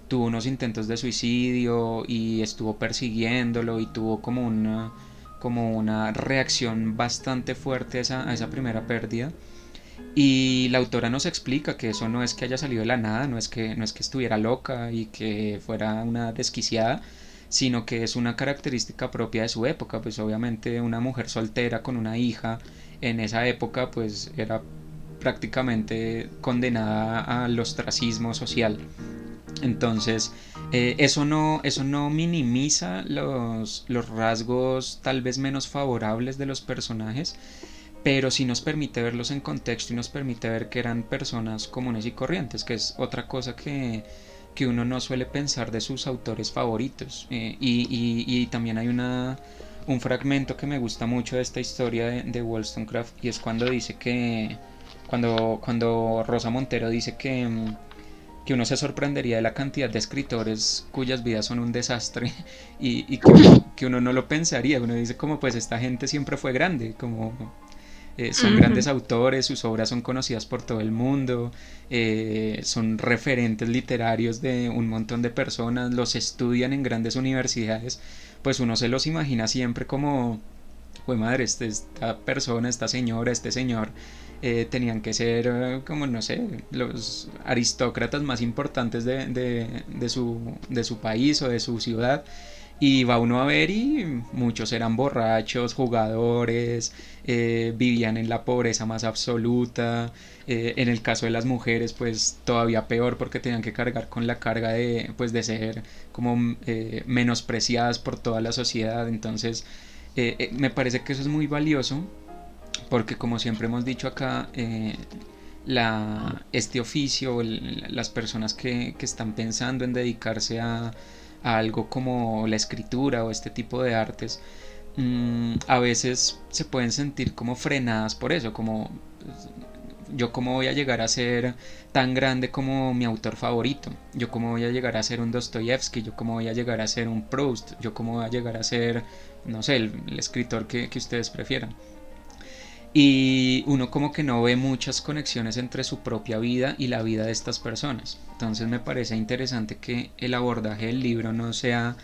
tuvo unos intentos de suicidio y estuvo persiguiéndolo y tuvo como una reacción bastante fuerte a esa primera pérdida. Y la autora nos explica que eso no es que haya salido de la nada, no es que estuviera loca y que fuera una desquiciada, sino que es una característica propia de su época. Pues obviamente una mujer soltera con una hija en esa época pues era prácticamente condenada al ostracismo social. Entonces, eso no minimiza los rasgos tal vez menos favorables de los personajes, pero sí nos permite verlos en contexto y nos permite ver que eran personas comunes y corrientes, que es otra cosa que uno no suele pensar de sus autores favoritos. Y también hay un fragmento que me gusta mucho de esta historia de Wollstonecraft y es cuando dice cuando Rosa Montero dice que uno se sorprendería de la cantidad de escritores cuyas vidas son un desastre y que uno no lo pensaría, uno dice como pues esta gente siempre fue grande, como son grandes autores, sus obras son conocidas por todo el mundo, son referentes literarios de un montón de personas, los estudian en grandes universidades, pues uno se los imagina siempre como, pues madre, esta persona, esta señora, este señor, tenían que ser como, no sé, los aristócratas más importantes de su país o de su ciudad. Y va uno a ver y muchos eran borrachos, jugadores, vivían en la pobreza más absoluta. En el caso de las mujeres, pues todavía peor porque tenían que cargar con la carga pues, de ser como menospreciadas por toda la sociedad. Entonces, me parece que eso es muy valioso porque como siempre hemos dicho acá, este oficio, las personas que están pensando en dedicarse a algo como la escritura o este tipo de artes, a veces se pueden sentir como frenadas por eso, como yo cómo voy a llegar a ser tan grande como mi autor favorito, yo cómo voy a llegar a ser un Dostoyevsky, yo cómo voy a llegar a ser un Proust, yo cómo voy a llegar a ser, no sé, el escritor que ustedes prefieran. Y uno como que no ve muchas conexiones entre su propia vida y la vida de estas personas. Entonces me parece interesante que el abordaje del libro no sea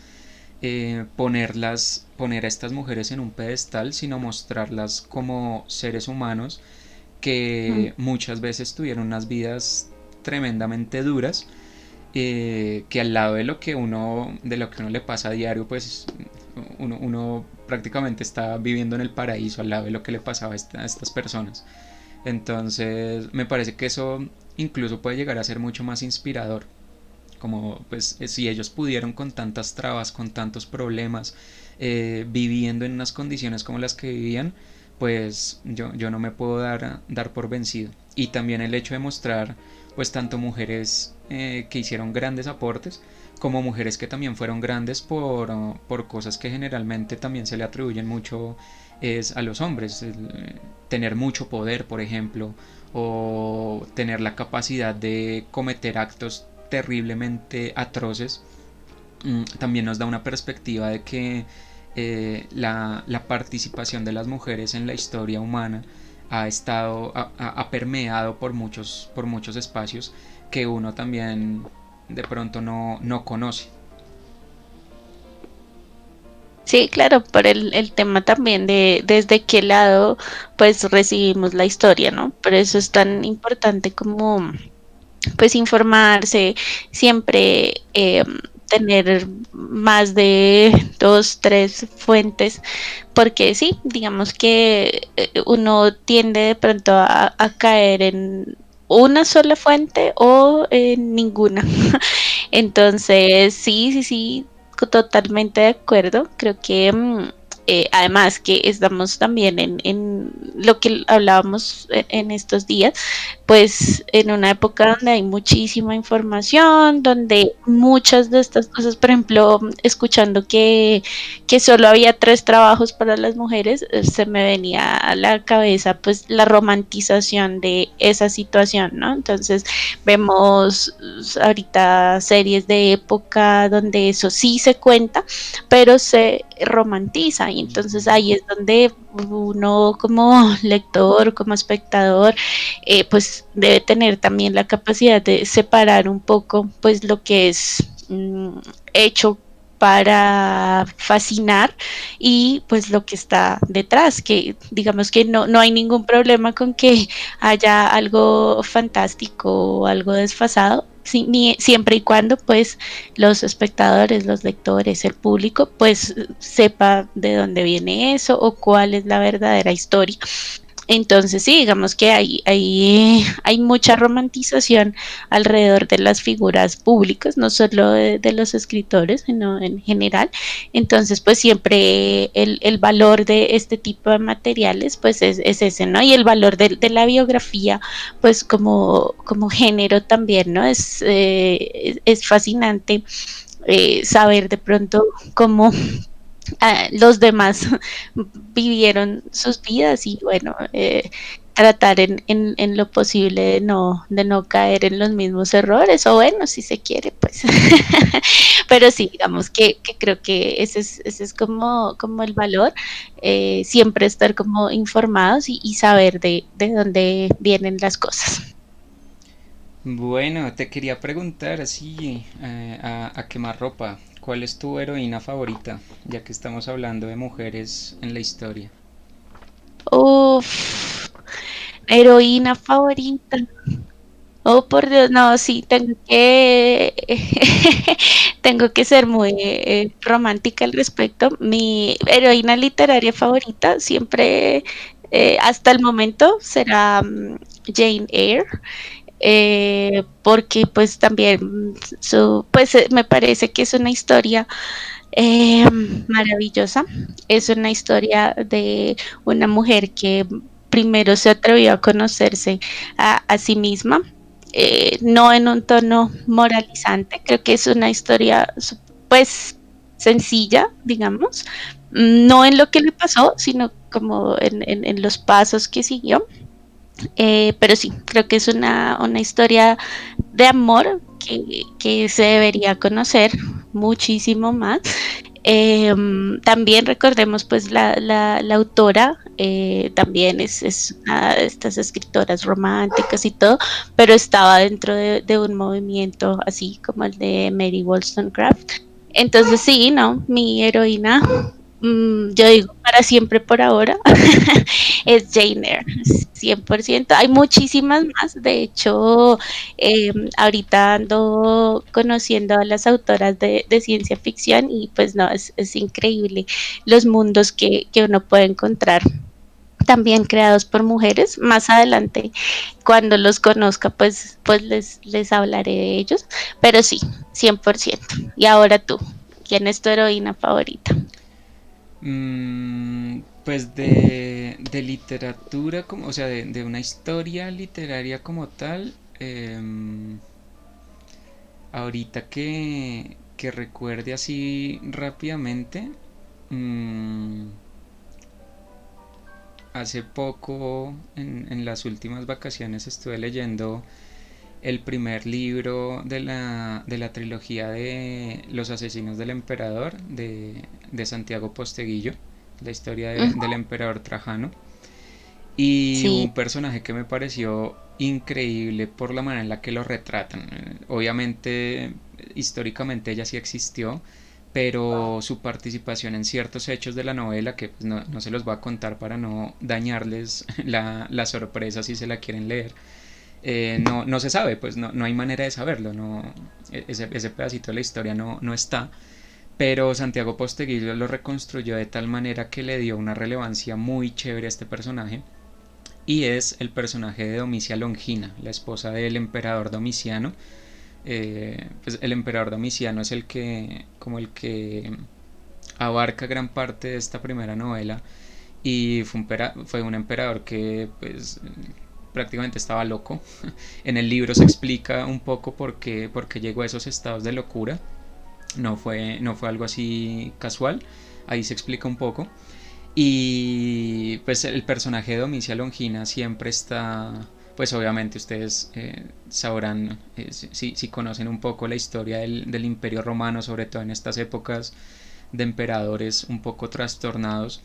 poner a estas mujeres en un pedestal, sino mostrarlas como seres humanos que muchas veces tuvieron unas vidas tremendamente duras, que al lado de lo que uno le pasa a diario, pues uno prácticamente está viviendo en el paraíso al lado de lo que le pasaba a estas personas. Entonces me parece que eso incluso puede llegar a ser mucho más inspirador. Como pues si ellos pudieron con tantas trabas, con tantos problemas, viviendo en unas condiciones como las que vivían, pues yo no me puedo dar por vencido. Y también el hecho de mostrar pues tanto mujeres que hicieron grandes aportes como mujeres que también fueron grandes por cosas que generalmente también se le atribuyen mucho es a los hombres, tener mucho poder, por ejemplo, o tener la capacidad de cometer actos terriblemente atroces. También nos da una perspectiva de que la participación de las mujeres en la historia humana ha permeado por muchos espacios que uno también de pronto no conoce. Sí, claro, por el tema también de desde qué lado pues recibimos la historia, ¿no? Por eso es tan importante como pues informarse, siempre tener más de dos, tres fuentes, porque sí, digamos que uno tiende de pronto a caer en una sola fuente o en ninguna. Entonces, sí, sí, sí, totalmente de acuerdo. Creo que además que estamos también en lo que hablábamos en estos días, pues en una época donde hay muchísima información, donde muchas de estas cosas, por ejemplo, escuchando que solo había tres trabajos para las mujeres, se me venía a la cabeza pues la romantización de esa situación, ¿no? Entonces vemos ahorita series de época donde eso sí se cuenta, pero se romantiza y entonces ahí es donde uno como lector, como espectador, pues debe tener también la capacidad de separar un poco pues lo que es hecho para fascinar y pues lo que está detrás, que digamos que no hay ningún problema con que haya algo fantástico o algo desfasado, siempre y cuando pues los espectadores, los lectores, el público pues sepa de dónde viene eso o cuál es la verdadera historia. Entonces, sí, digamos que hay mucha romantización alrededor de las figuras públicas, no solo de los escritores, sino en general. Entonces, pues siempre el valor de este tipo de materiales, pues es ese, ¿no? Y el valor de la biografía, pues como género también, ¿no? Es fascinante saber de pronto cómo los demás vivieron sus vidas y bueno, tratar en lo posible de no caer en los mismos errores o bueno, si se quiere, pues. Pero sí, digamos que creo que ese es como el valor, siempre estar como informados y saber de dónde vienen las cosas. Bueno, te quería preguntar así a quemarropa, ¿cuál es tu heroína favorita? Ya que estamos hablando de mujeres en la historia. Uf, heroína favorita. Oh, por Dios, no, sí, tengo que, tengo que ser muy romántica al respecto. Mi heroína literaria favorita siempre, hasta el momento, será Jane Eyre, porque pues también pues me parece que es una historia maravillosa. Es una historia de una mujer que primero se atrevió a conocerse a sí misma, no en un tono moralizante, creo que es una historia pues sencilla, digamos, no en lo que le pasó, sino como en los pasos que siguió. Pero sí, creo que es una historia de amor que se debería conocer muchísimo más. También recordemos pues la autora, también es una de estas escritoras románticas y todo, pero estaba dentro de un movimiento así como el de Mary Wollstonecraft. Entonces sí, no, mi heroína, yo digo para siempre por ahora, es Jane Eyre, 100%. Hay muchísimas más, de hecho, ahorita ando conociendo a las autoras de ciencia ficción y pues no, es increíble los mundos que uno puede encontrar también creados por mujeres. Más adelante, cuando los conozca, pues les hablaré de ellos. Pero sí, 100%. Y ahora tú, ¿quién es tu heroína favorita? Pues de literatura, como, o sea, de una historia literaria como tal, ahorita que recuerde así rápidamente, mm, hace poco, en las últimas vacaciones, estuve leyendo el primer libro de la trilogía de Los Asesinos del Emperador de Santiago Posteguillo, la historia del Ujú. emperador Trajano. Y hubo Sí, un personaje que me pareció increíble por la manera en la que lo retratan. Obviamente, históricamente ella sí existió, pero su participación en ciertos hechos de la novela, que pues, no se los voy a contar para no dañarles la sorpresa si se la quieren leer, no se sabe, pues no hay manera de saberlo, ese pedacito de la historia no está, pero Santiago Posteguillo lo reconstruyó de tal manera que le dio una relevancia muy chévere a este personaje, y es el personaje de Domicia Longina, la esposa del emperador Domiciano. Pues el emperador Domiciano es como el que abarca gran parte de esta primera novela, y fue un emperador que pues prácticamente estaba loco. En el libro se explica un poco por qué llegó a esos estados de locura. No fue algo así casual. Ahí se explica un poco. Y pues el personaje de Domicia Longina siempre está, pues obviamente ustedes sabrán, si conocen un poco la historia del Imperio Romano, sobre todo en estas épocas de emperadores un poco trastornados,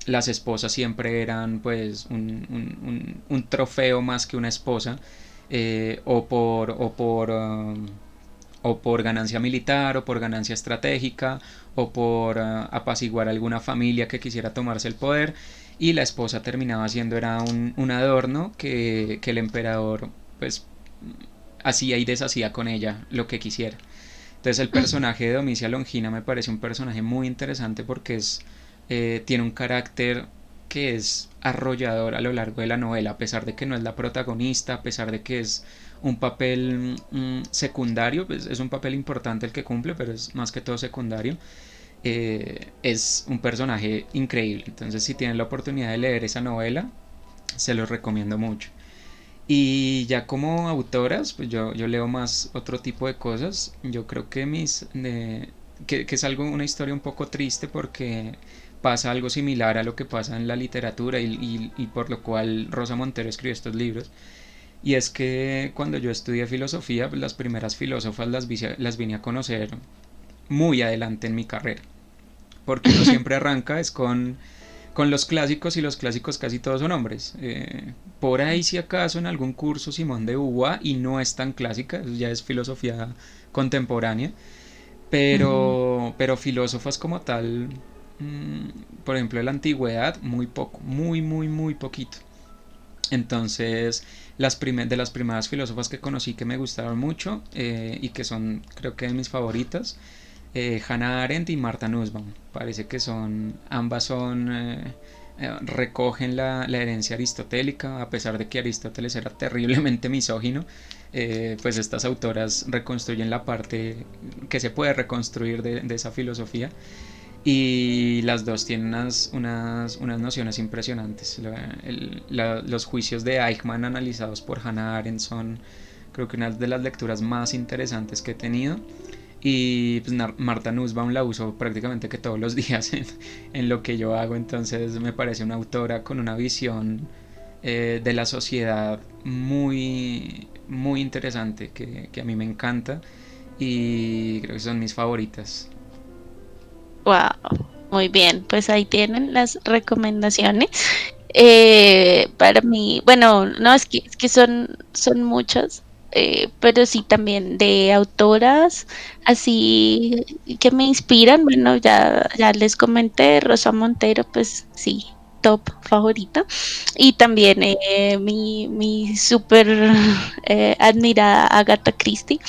las esposas siempre eran pues un trofeo más que una esposa, o por ganancia militar, o por ganancia estratégica, o por apaciguar alguna familia que quisiera tomarse el poder, y la esposa terminaba siendo era un adorno que el emperador pues hacía y deshacía con ella lo que quisiera. Entonces el personaje de Domicia Longina me parece un personaje muy interesante porque tiene un carácter que es arrollador a lo largo de la novela, a pesar de que no es la protagonista, a pesar de que es un papel secundario, pues es un papel importante el que cumple, pero es más que todo secundario. Es un personaje increíble. Entonces, si tienen la oportunidad de leer esa novela, se los recomiendo mucho. Y ya como autoras, pues yo leo más otro tipo de cosas. Yo creo que que es algo, una historia un poco triste porque pasa algo similar a lo que pasa en la literatura, y por lo cual Rosa Montero escribió estos libros. Y es que cuando yo estudié filosofía, pues las primeras filósofas las vine a conocer muy adelante en mi carrera. Porque uno siempre arranca es con los clásicos, y los clásicos casi todos son hombres. Por ahí si acaso en algún curso Simón de Beauvoir, y no es tan clásica, eso ya es filosofía contemporánea, pero filósofas como tal, por ejemplo de la antigüedad, muy poco, muy poquito. Entonces, de las primeras filósofas que conocí que me gustaron mucho, y que son creo que de mis favoritas, Hannah Arendt y Martha Nussbaum. Parece que ambas recogen la herencia aristotélica, a pesar de que Aristóteles era terriblemente misógino. Pues estas autoras reconstruyen la parte que se puede reconstruir de esa filosofía, y las dos tienen unas nociones impresionantes. Los juicios de Eichmann analizados por Hannah Arendt son creo que una de las lecturas más interesantes que he tenido. Y pues Marta Nussbaum la uso prácticamente que todos los días en lo que yo hago. Entonces me parece una autora con una visión de la sociedad muy interesante, que a mí me encanta, y creo que son mis favoritas. wow, muy bien, pues ahí tienen las recomendaciones. Para mí, bueno, no, es que son muchas, pero sí también de autoras así que me inspiran. Bueno, ya les comenté, Rosa Montero, pues sí, top favorita. Y también mi súper admirada Agatha Christie,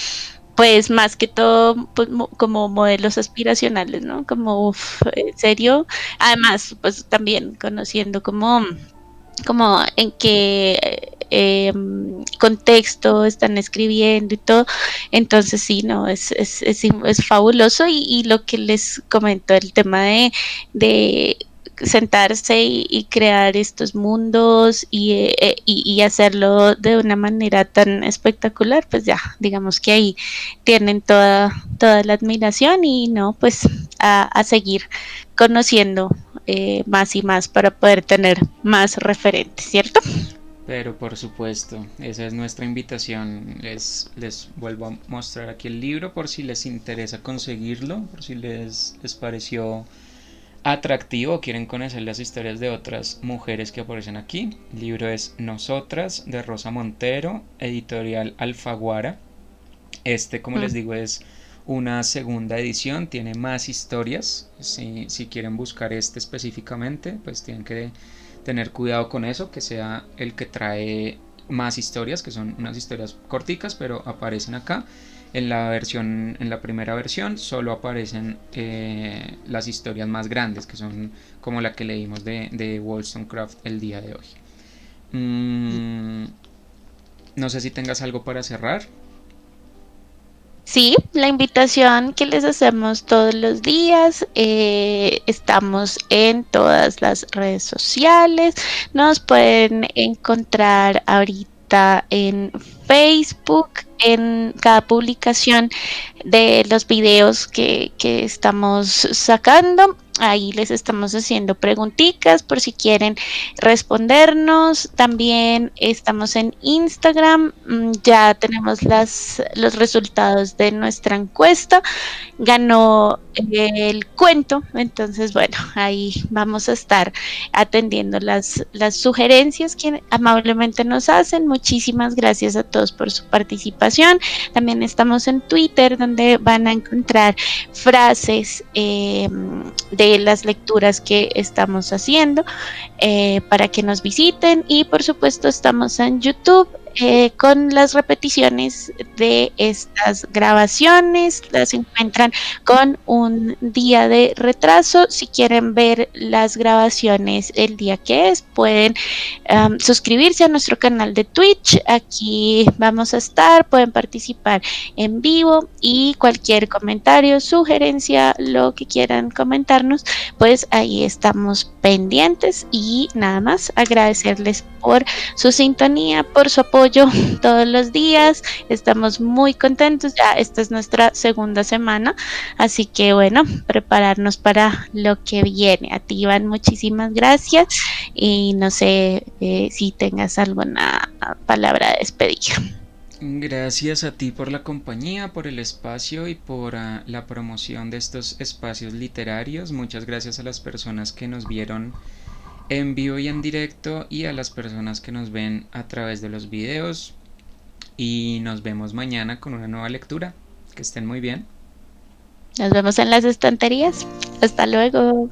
pues más que todo pues, como modelos aspiracionales, ¿no? Como, uf, en serio. Además, pues también conociendo como como en qué contexto están escribiendo y todo. Entonces sí, no, es fabuloso y lo que les comento, el tema de sentarse y crear estos mundos y hacerlo de una manera tan espectacular, pues ya, digamos que ahí tienen toda la admiración y no, pues a seguir conociendo más y más para poder tener más referentes, ¿cierto? Pero por supuesto, esa es nuestra invitación. Les vuelvo a mostrar aquí el libro por si les interesa conseguirlo, por si les pareció atractivo o quieren conocer las historias de otras mujeres que aparecen aquí. El libro es Nosotras, de Rosa Montero, editorial Alfaguara. Como les Mm. digo, es una segunda edición, tiene más historias. Si quieren buscar específicamente, pues tienen que tener cuidado con eso, que sea el que trae más historias, que son unas historias corticas, pero aparecen acá. En la primera versión, solo aparecen las historias más grandes, que son como la que leímos de Wollstonecraft el día de hoy. Mm, no sé si tengas algo para cerrar. Sí, la invitación que les hacemos todos los días, estamos en todas las redes sociales, nos pueden encontrar ahorita en Facebook, en cada publicación de los videos que estamos sacando. Ahí les estamos haciendo preguntitas por si quieren respondernos. También estamos en Instagram. Ya tenemos los resultados de nuestra encuesta. Ganó el cuento, entonces bueno, ahí vamos a estar atendiendo las sugerencias que amablemente nos hacen. Muchísimas gracias a todos por su participación. También estamos en Twitter, donde van a encontrar frases de las lecturas que estamos haciendo, para que nos visiten, y por supuesto estamos en YouTube con las repeticiones de estas grabaciones. Las encuentran con un día de retraso. Si quieren ver las grabaciones el día que es, pueden suscribirse a nuestro canal de Twitch. Aquí vamos a estar, pueden participar en vivo, y cualquier comentario, sugerencia, lo que quieran comentarnos, pues ahí estamos pendientes. Y nada más, agradecerles por su sintonía, por su apoyo todos los días. Estamos muy contentos, ya esta es nuestra segunda semana, así que bueno, prepararnos para lo que viene. A ti, Iván, muchísimas gracias, y no sé si tengas alguna palabra de despedida. Gracias a ti por la compañía, por el espacio y por la promoción de estos espacios literarios. Muchas gracias a las personas que nos vieron en vivo y en directo y a las personas que nos ven a través de los videos. Y nos vemos mañana con una nueva lectura. Que estén muy bien. Nos vemos en las estanterías. Hasta luego.